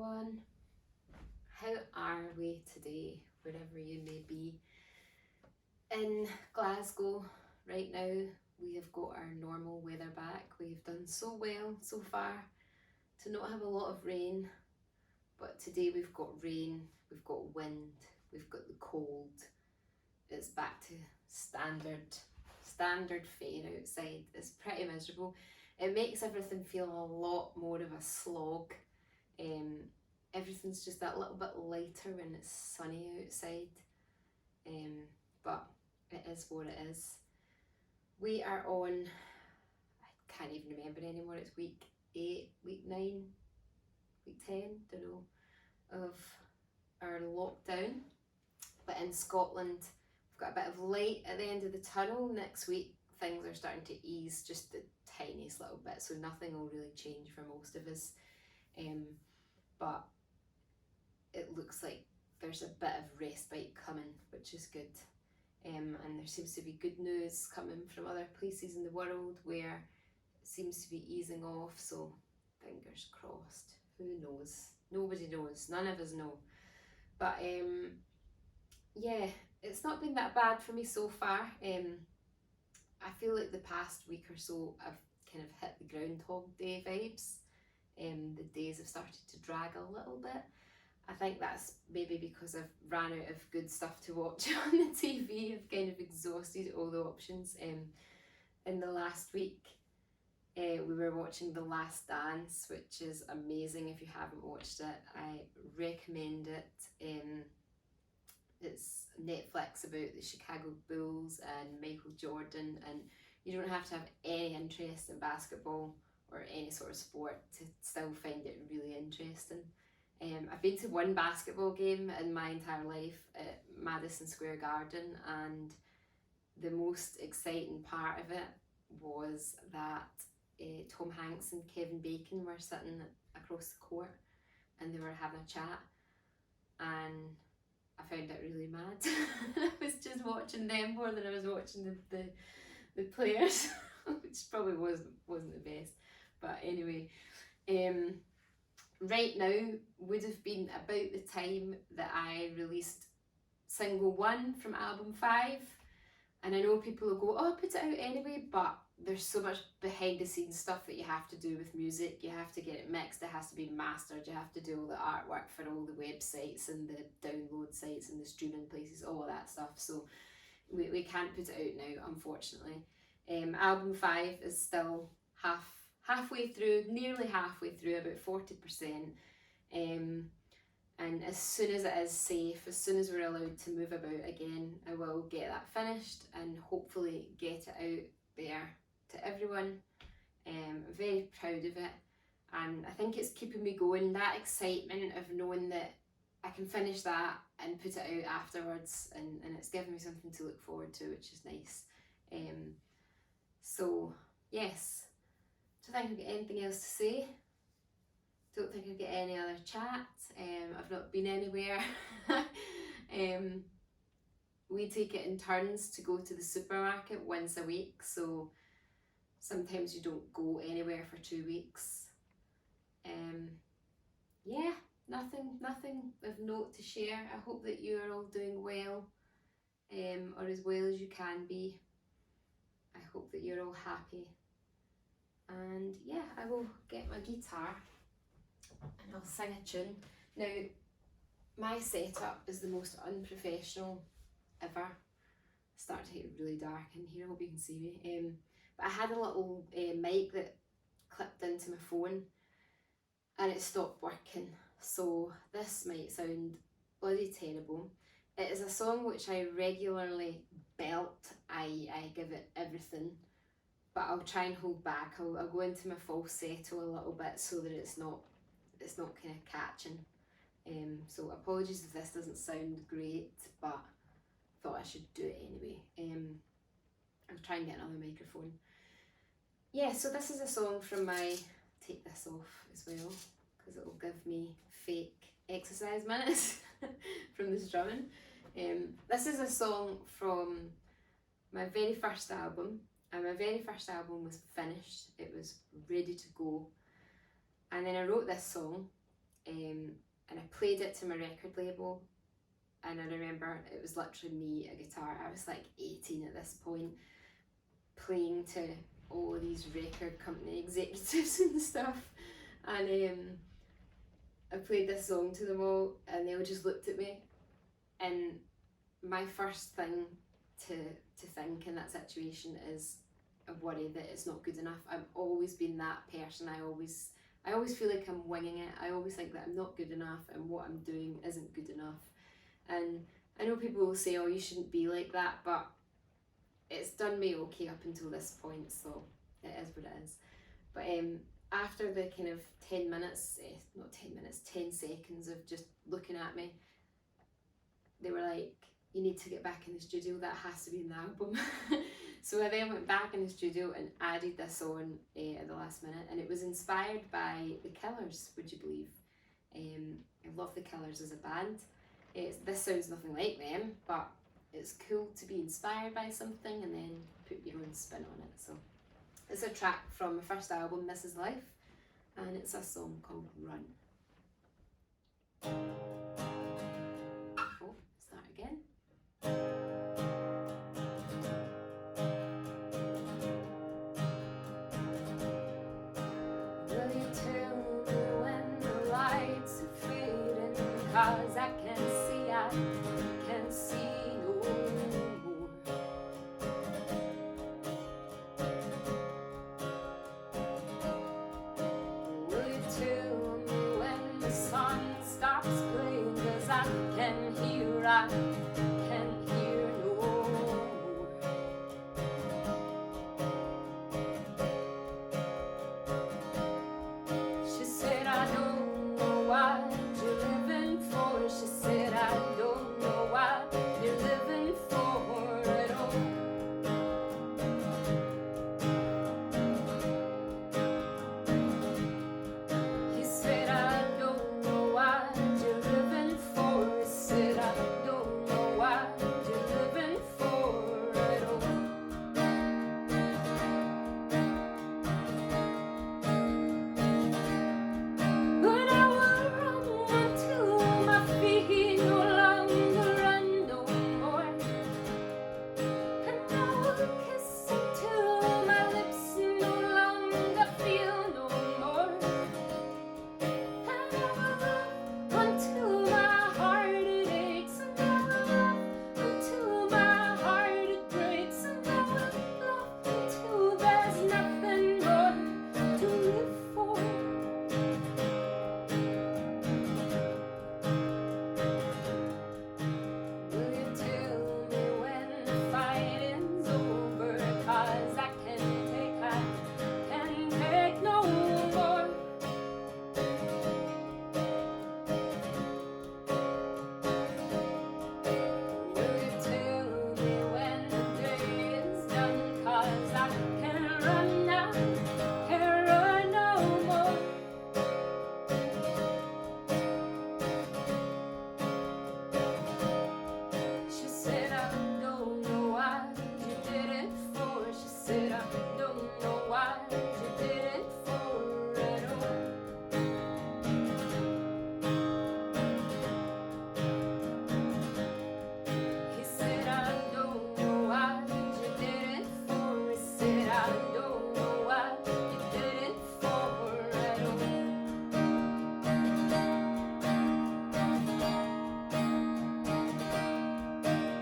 everyone. How are we today, wherever you may be? In Glasgow right now, we have got our normal weather back. We've done so well so far to not have a lot of rain, but today we've got rain, we've got wind, we've got the cold. It's back to standard fare outside. It's pretty miserable. It makes everything feel a lot more of a slog. Everything's just that little bit lighter when it's sunny outside, but it is what it is. We are on, I can't even remember anymore, it's week 8, week 9, week 10, don't know, of our lockdown. But in Scotland, we've got a bit of light at the end of the tunnel. Next week, things are starting to ease just the tiniest little bit, so nothing will really change for most of us. But it looks like there's a bit of respite coming, which is good. And there seems to be good news coming from other places in the world where it seems to be easing off, so fingers crossed. Who knows? Nobody knows. None of us know. But yeah, it's not been that bad for me so far. I feel like the past week or so I've kind of hit the Groundhog Day vibes. The days have started to drag a little bit. I think that's maybe because I've ran out of good stuff to watch on the TV. I've kind of exhausted all the options. In the last week, we were watching The Last Dance, which is amazing. If you haven't watched it, I recommend it. It's Netflix about the Chicago Bulls and Michael Jordan, and you don't have to have any interest in basketball or any sort of sport to still find it really interesting. I've been to one basketball game in my entire life at Madison Square Garden, and the most exciting part of it was that Tom Hanks and Kevin Bacon were sitting across the court and they were having a chat, and I found it really mad. I was just watching them more than I was watching the players, which probably wasn't the best. But anyway, right now would have been about the time that I released single 1 from album 5. And I know people will go, oh, put it out anyway, but there's so much behind the scenes stuff that you have to do with music. You have to get it mixed, it has to be mastered, you have to do all the artwork for all the websites and the download sites and the streaming places, all of that stuff. So we can't put it out now, unfortunately. Album 5 is still halfway through, nearly halfway through, about 40%. And as soon as it is safe, as soon as we're allowed to move about again, I will get that finished and hopefully get it out there to everyone. I'm very proud of it, and I think it's keeping me going, that excitement of knowing that I can finish that and put it out afterwards, and it's given me something to look forward to, which is nice. So yes, do you think I've got anything else to say? Don't think I've got any other chat. I've not been anywhere. We take it in turns to go to the supermarket once a week, so sometimes you don't go anywhere for 2 weeks. Yeah, nothing of note to share. I hope that you are all doing well, or as well as you can be. I hope that you're all happy. And yeah, I will get my guitar and I'll sing a tune. Now, my setup is the most unprofessional ever. It's starting to get really dark in here, I hope you can see me. But I had a little mic that clipped into my phone and it stopped working. So this might sound bloody terrible. It is a song which I regularly belt. I give it everything, but I'll try and hold back. I'll go into my falsetto a little bit so that it's not kind of catching. So apologies if this doesn't sound great, but I thought I should do it anyway. I'll try and get another microphone. Yeah, so this is a song from my, take this off as well, because it will give me fake exercise minutes from the strumming. This is a song from my very first album, and my very first album was finished. It was ready to go. And then I wrote this song, and I played it to my record label, and I remember it was literally me, a guitar. I was like 18 at this point, playing to all these record company executives and stuff, and I played this song to them all, and they all just looked at me. And my first thing to think in that situation is a worry that it's not good enough. I've always been that person. I always feel like I'm winging it. I always think that I'm not good enough and what I'm doing isn't good enough. And I know people will say, oh, you shouldn't be like that, but it's done me okay up until this point, so it is what it is. But after the kind of 10 minutes, not 10 minutes, 10 seconds of just looking at me, they were like, you need to get back in the studio, that has to be in the album. So I then went back in the studio and added this on at the last minute, and it was inspired by The Killers, would you believe? I love The Killers as a band. This sounds nothing like them, but it's cool to be inspired by something and then put your own spin on it. So it's a track from my first album, This Is Life, and it's a song called Run. Oh, start again. Will you tell me when the lights are fading? 'Cause I can't see no more. Will you tell me when the sun stops playing? 'Cause I can hear no more. She said, I don't know what you're living for. She said, I don't know what you're living for at all. He said, I don't know what you're living for. He said, I don't know what you're living for at all. But I will run until my feet no longer run no more. And I will kiss until my lips no longer feel no more. And I will love until my heart it aches. And I will love until my heart it breaks. And I will love until there's nothing more to live for. Will you tell me when the fighting's over? 'Cause I can't take no more. Will you tell me when the day is done? 'Cause I can't run now, can't run no more. She said, I don't know what you did it for. She said, I don't know what you did it for at all. He said, I don't know what you did it for. He said, I don't know what you did it for at all.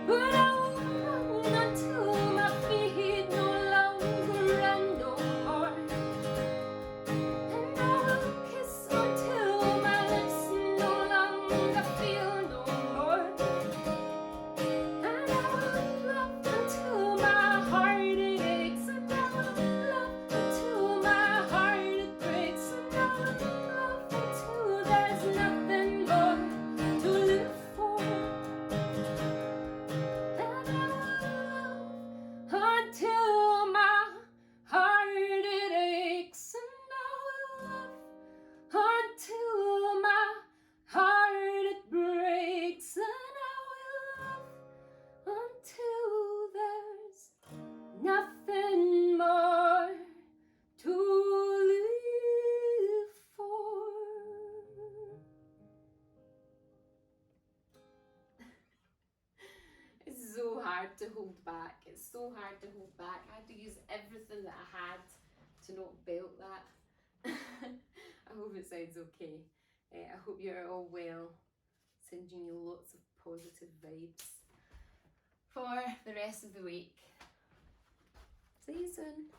But I will run until my feet no longer run no more. And I will kiss until my lips no longer feel no more. And I will love until my heart it aches. And I will love until my heart it breaks. And I will love until there's nothing more to live for. And I will love until my heart it aches. And I will love until my heart it breaks. And I will love until there's nothing more to live for. to hold back. It's so hard to hold back. I had to use everything that I had to not belt that. I hope it sounds okay. I hope you're all well. Sending you lots of positive vibes for the rest of the week. See you soon.